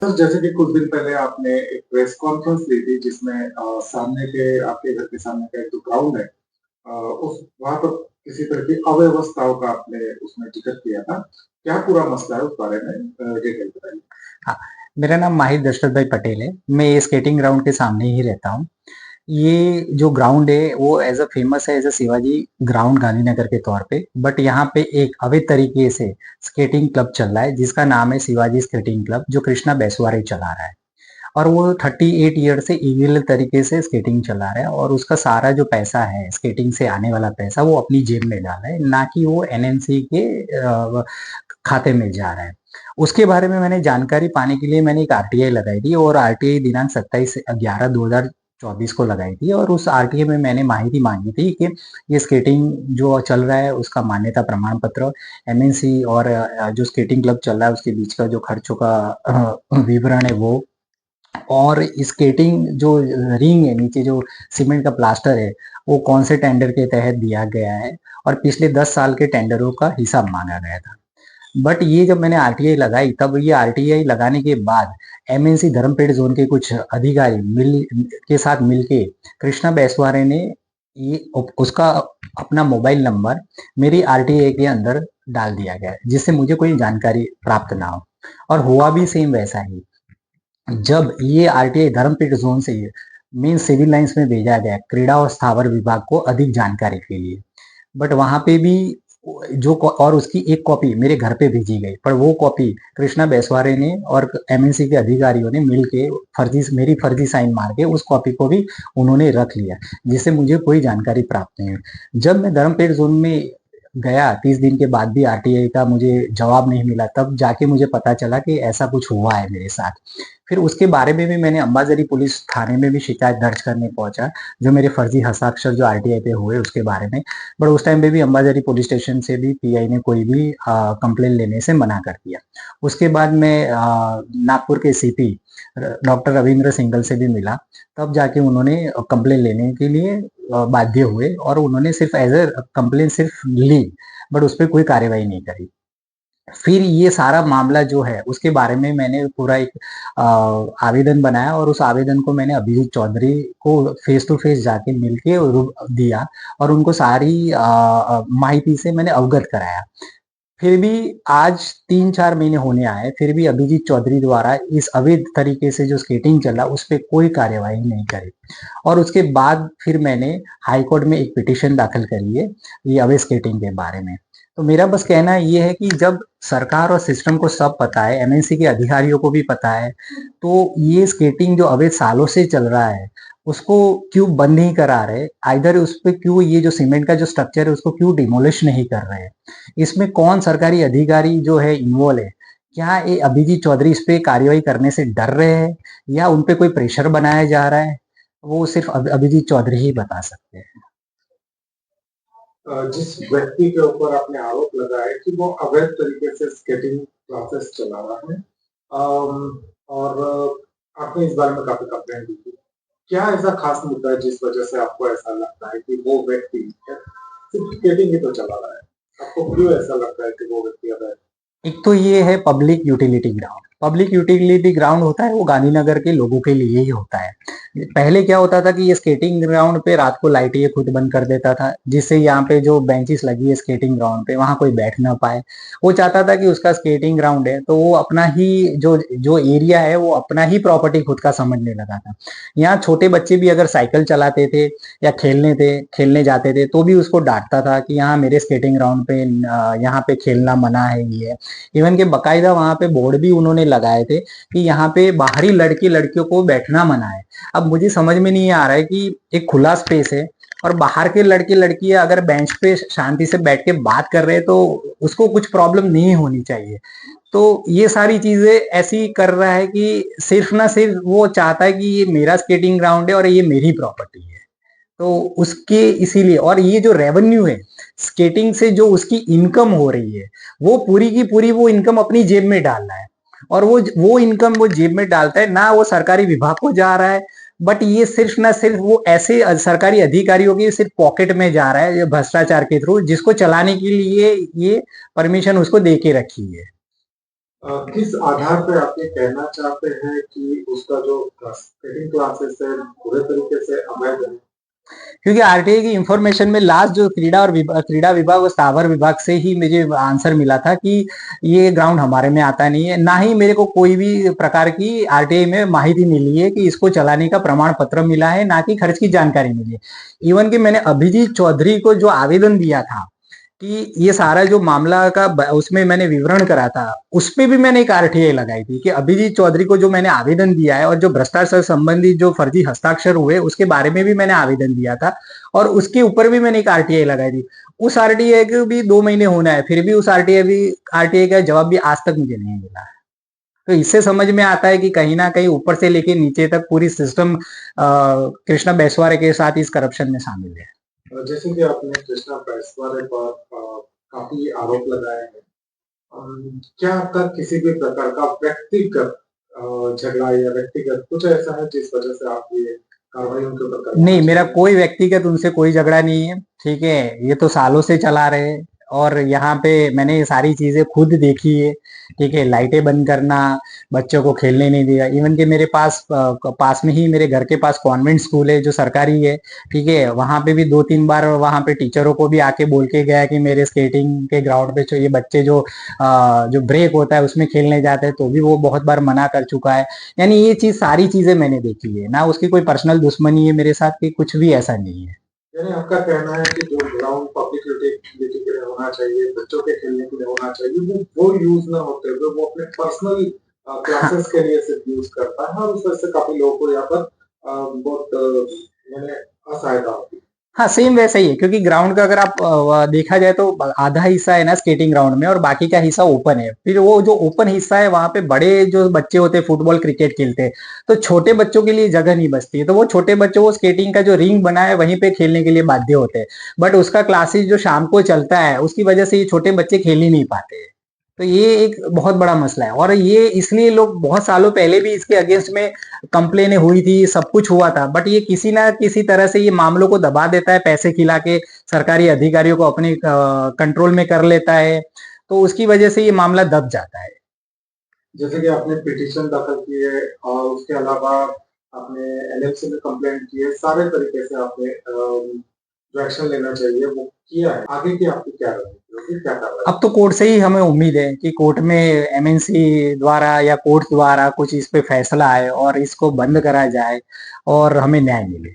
Sir, जैसे कि कुछ दिन पहले आपने एक प्रेस कॉन्फ्रेंस ली थी जिसमें सामने के आपके घर के सामने का एक जो ग्राउंड है उस वहाँ पर किसी तरह की अव्यवस्थाओं का आपने उसमें ज़िक्र किया था। क्या पूरा मसला है उस बारे में डिटेल बताइए? हाँ, मेरा नाम माहिर दशरथ भाई पटेल है। मैं ये स्केटिंग ग्राउंड के सामने ही रहता हूँ। ये जो ग्राउंड है वो एज़ अ फेमस है as a Shivaji ground Gandhinagar के तौर पे। बट यहाँ पे एक अवैध तरीके से स्केटिंग क्लब चल रहा है जिसका नाम है शिवाजी स्केटिंग क्लब, जो कृष्णा बैसवारे चला रहा है। और वो 38 ईयर से इलीगल तरीके से स्केटिंग चला रहा है और उसका सारा जो पैसा है स्केटिंग से आने वाला पैसा वो अपनी जेब में डाल रहा है, ना कि वो एनएमसी के खाते में जा रहा है। उसके बारे में मैंने जानकारी पाने के लिए मैंने एक आरटीआई लगाई थी और आरटीआई दिनांक 27/11/2024 को लगाई थी और उस आरटीआई में मैंने माहिती मांगी थी कि ये स्केटिंग जो चल रहा है उसका मान्यता प्रमाण पत्र, एमएनसी और जो स्केटिंग क्लब चल रहा है उसके बीच का जो खर्चों का विवरण है वो, और स्केटिंग जो रिंग है नीचे जो सीमेंट का प्लास्टर है वो कौन से टेंडर के तहत दिया गया है और पिछले 10 साल के टेंडरों का हिसाब मांगा गया था। बट ये जब मैंने आरटीआई लगाई तब ये आरटीआई लगाने के बाद एमएनसी धर्मपेट जोन के कुछ अधिकारी मिल के साथ मिलके कृष्णा बैसवारे ने ये उसका अपना मोबाइल नंबर मेरी आरटीआई के अंदर डाल दिया गया जिससे मुझे कोई जानकारी प्राप्त ना हो। और हुआ भी सेम वैसा ही। जब ये आरटीआई धर्मपेट जोन से मेन सिविल लाइंस में भेजा गया क्रीड़ा और स्थावर विभाग को अधिक जानकारी के लिए, बट वहां पे भी और उसकी एक कॉपी मेरे घर पे भेजी गई, पर वो कॉपी कृष्णा बैसवारे ने और एमएनसी के अधिकारियों ने मिलके मेरी फर्जी साइन मार के उस कॉपी को भी उन्होंने रख लिया, जिससे मुझे कोई जानकारी प्राप्त नहीं हुई। जब मैं धर्मपेट जोन में गया 30 दिन के बाद भी आरटीआई का मुझे जवाब नहीं मिला, तब जाके मुझे पता चला कि ऐसा कुछ हुआ है मेरे साथ। फिर उसके बारे में भी मैंने अंबाजरी पुलिस थाने में भी शिकायत दर्ज करने पहुंचा, जो मेरे फर्जी हस्ताक्षर जो आरटीआई पे हुए उसके बारे में। बट उस टाइम पे भी अंबाजरी पुलिस स्टेशन से भी पीआई ने कोई भी कंप्लेन लेने से मना कर दिया। उसके बाद मैं नागपुर के सीपी डॉक्टर रविंद्र सिंगल से भी मिला, तब जाके उन्होंने कंप्लेन लेने के लिए बाध्य हुए और उन्होंने सिर्फ एज ए कंप्लेन सिर्फ ली, बट उस पर कोई कार्रवाई नहीं करी। फिर ये सारा मामला जो है उसके बारे में मैंने पूरा एक आवेदन बनाया और उस आवेदन को मैंने अभिजीत चौधरी को फेस टू फेस जाके मिलके दिया और उनको सारी माहिती से मैंने अवगत कराया। फिर भी आज 3-4 महीने होने आए, फिर भी अभिजीत चौधरी द्वारा इस अवैध तरीके से जो स्केटिंग चला उस पे कोई कार्यवाही नहीं करी। और उसके बाद फिर मैंने हाई कोर्ट में एक पिटीशन दाखिल करी है ये अवैध स्केटिंग के बारे में। तो मेरा बस कहना ये है कि जब सरकार और सिस्टम को सब पता है, एमएनसी के अधिकारियों को भी पता है, तो ये स्केटिंग जो अवैध सालों से चल रहा है उसको क्यों बंद नहीं करा रहे, आइदर उस पे क्यों ये जो सीमेंट का जो स्ट्रक्चर है उसको क्यों डिमोलिश नहीं कर रहे हैं। इसमें कौन सरकारी अधिकारी जो है इन्वॉल्व है, क्या ये अभिजीत चौधरी इस पे कार्रवाई करने से डर रहे हैं या उन पे कोई प्रेशर बनाया जा रहा है, वो सिर्फ अभिजीत चौधरी ही बता सकते हैं। जिस व्यक्ति के ऊपर आपने आरोप लगाया कि वो अवैध तरीके से स्केटिंग क्लासेस चला रहा है और आपने इस बारे में काफ़ी कंप्लेंट दी थी। क्या ऐसा खास मुद्दा है जिस वजह से आपको ऐसा लगता है कि वो व्यक्ति सिर्फ स्केटिंग ही तो चला रहा है? आपको क्यों ऐसा लगता है कि वो व्यक्ति अवैध? एक तो ये है public utility ground. Public utility ground होता है वो गांधीनगर के लोगों के लिए ही होता है। पहले क्या होता था कि ये स्केटिंग ग्राउंड पे रात को लाइट ये खुद बंद कर देता था, जिससे यहाँ पे जो बेंचेस लगी है स्केटिंग ग्राउंड पे वहां कोई बैठ ना पाए। वो चाहता था कि उसका स्केटिंग ग्राउंड है तो वो अपना ही जो जो एरिया है वो अपना ही प्रॉपर्टी खुद का समझने लगा था। यहाँ छोटे बच्चे भी अगर साइकिल चलाते थे या खेलने जाते थे तो भी उसको डांटता था कि यहाँ मेरे स्केटिंग ग्राउंड पे यहाँ पे खेलना मना है ये है। इवन के बकायदा वहां पे बोर्ड भी उन्होंने लगाए थे कि यहाँ पे बाहरी लड़के लड़कियों को बैठना मना है। अब मुझे समझ में नहीं आ रहा है कि एक खुला स्पेस है और बाहर के लड़के लड़कियां अगर बेंच पे शांति से बैठ के बात कर रहे हैं तो उसको कुछ प्रॉब्लम नहीं होनी चाहिए। तो ये सारी चीजें ऐसी कर रहा है कि सिर्फ ना सिर्फ वो चाहता है कि ये मेरा स्केटिंग ग्राउंड है और ये मेरी प्रॉपर्टी है। तो उसके इसीलिए, और ये जो रेवेन्यू है स्केटिंग से जो उसकी इनकम हो रही है वो पूरी की पूरी वो इनकम अपनी जेब में डाल रहा है। और वो इनकम वो जेब में डालता है ना, वो सरकारी विभाग को जा रहा है, बट ये सिर्फ ना सिर्फ वो ऐसे सरकारी अधिकारियों की सिर्फ पॉकेट में जा रहा है ये भ्रष्टाचार के थ्रू, जिसको चलाने के लिए ये परमिशन उसको दे के रखी है। किस आधार पे आप ये कहना चाहते हैं कि उसका जो स्केटिंग क्लासेस है पूरे तरीके से अवैध है? क्योंकि आरटीआई की इंफॉर्मेशन में लास्ट जो क्रीड़ा विभाग और स्थावर विभाग से ही मुझे आंसर मिला था कि ये ग्राउंड हमारे में आता नहीं है, ना ही मेरे को कोई भी प्रकार की आरटीआई में माहिती मिली है कि इसको चलाने का प्रमाण पत्र मिला है, ना कि खर्च की जानकारी मिली है। इवन कि मैंने अभिजीत चौधरी को जो आवेदन दिया था कि ये सारा जो मामला का उसमें मैंने विवरण करा था, उस पे भी मैंने एक आरटीआई लगाई थी कि अभिजीत चौधरी को जो मैंने आवेदन दिया है और जो भ्रष्टाचार संबंधी जो फर्जी हस्ताक्षर हुए उसके बारे में भी मैंने आवेदन दिया था और उसके ऊपर भी मैंने एक आरटीआई लगाई थी। उस आरटीआई को भी 2 महीने होना है, फिर भी उस आरटीआई का जवाब भी आज तक मुझे नहीं मिला है। तो इससे समझ में आता है कि कहीं ना कहीं ऊपर से लेके नीचे तक पूरी सिस्टम कृष्णा बैसवारे के साथ इस करप्शन में शामिल है। जैसे कि आपने कृष्णा बैसवारे पर काफी आरोप लगाए हैं, क्या आपका किसी भी प्रकार का व्यक्तिगत झगड़ा या व्यक्तिगत कुछ ऐसा है जिस वजह से आप ये कार्रवाई उनके ऊपर करवाना नहीं, मेरा चाहते हैं? कोई व्यक्तिगत उनसे कोई झगड़ा नहीं है, ठीक है? ये तो सालों से चला रहे हैं और यहाँ पे मैंने ये सारी चीज़ें खुद देखी है, ठीक है? लाइटें बंद करना, बच्चों को खेलने नहीं दिया, इवन कि मेरे पास में ही मेरे घर के पास कॉन्वेंट स्कूल है जो सरकारी है, ठीक है? वहाँ पे भी 2-3 बार वहाँ पे टीचरों को भी आके बोल के गया कि मेरे स्केटिंग के ग्राउंड पे जो ये बच्चे जो ब्रेक होता है उसमें खेलने जाते हैं, तो भी वो बहुत बार मना कर चुका है। यानी ये सारी चीजें मैंने देखी है, ना उसकी कोई पर्सनल दुश्मनी है मेरे साथ, कि कुछ भी ऐसा नहीं है। यानी आपका कहना है कि जो ग्राउंड पब्लिक यूटिलिटी के लिए होना चाहिए, बच्चों के खेलने के लिए होना चाहिए, वो यूज ना होते हुए वो अपने पर्सनल हाँ, क्लासेस के लिए सिर्फ यूज करता है और उस वजह से काफी लोगों को यहाँ पर बहुत यानी असहायता होती है। हाँ, सेम वैसा ही है, क्योंकि ग्राउंड का अगर आप देखा जाए तो आधा हिस्सा है ना स्केटिंग ग्राउंड में और बाकी का हिस्सा ओपन है। फिर वो जो ओपन हिस्सा है वहां पे बड़े जो बच्चे होते हैं फुटबॉल क्रिकेट खेलते हैं, तो छोटे बच्चों के लिए जगह नहीं बचती है, तो वो छोटे बच्चों को स्केटिंग का जो रिंग बना है वहीं पे खेलने के लिए बाध्य होते हैं। बट उसका क्लासेस जो शाम को चलता है उसकी वजह से ये छोटे बच्चे खेल ही नहीं पाते हैं। तो ये एक बहुत बड़ा मसला है और ये इसलिए लोग बहुत सालों पहले भी इसके अगेंस्ट में कंप्लेनें हुई थी, सब कुछ हुआ था, बट ये किसी ना किसी तरह से ये मामलों को दबा देता है, पैसे खिला के सरकारी अधिकारियों को अपने कंट्रोल में कर लेता है, तो उसकी वजह से ये मामला दब जाता है। जैसे कि आपने पिटीशन दाखिल की है और उसके अलावा आपने एनएफसी में कंप्लेंट की है, सारे तरीके से आपने जो एक्शन लेना चाहिए वो किया है। आगे की आपकी क्या रणनीति होगी, क्या कार्रवाई? अब तो कोर्ट से ही हमें उम्मीद है कि कोर्ट में एमएनसी द्वारा या कोर्ट द्वारा कुछ इस पे फैसला आए और इसको बंद करा जाए और हमें न्याय मिले।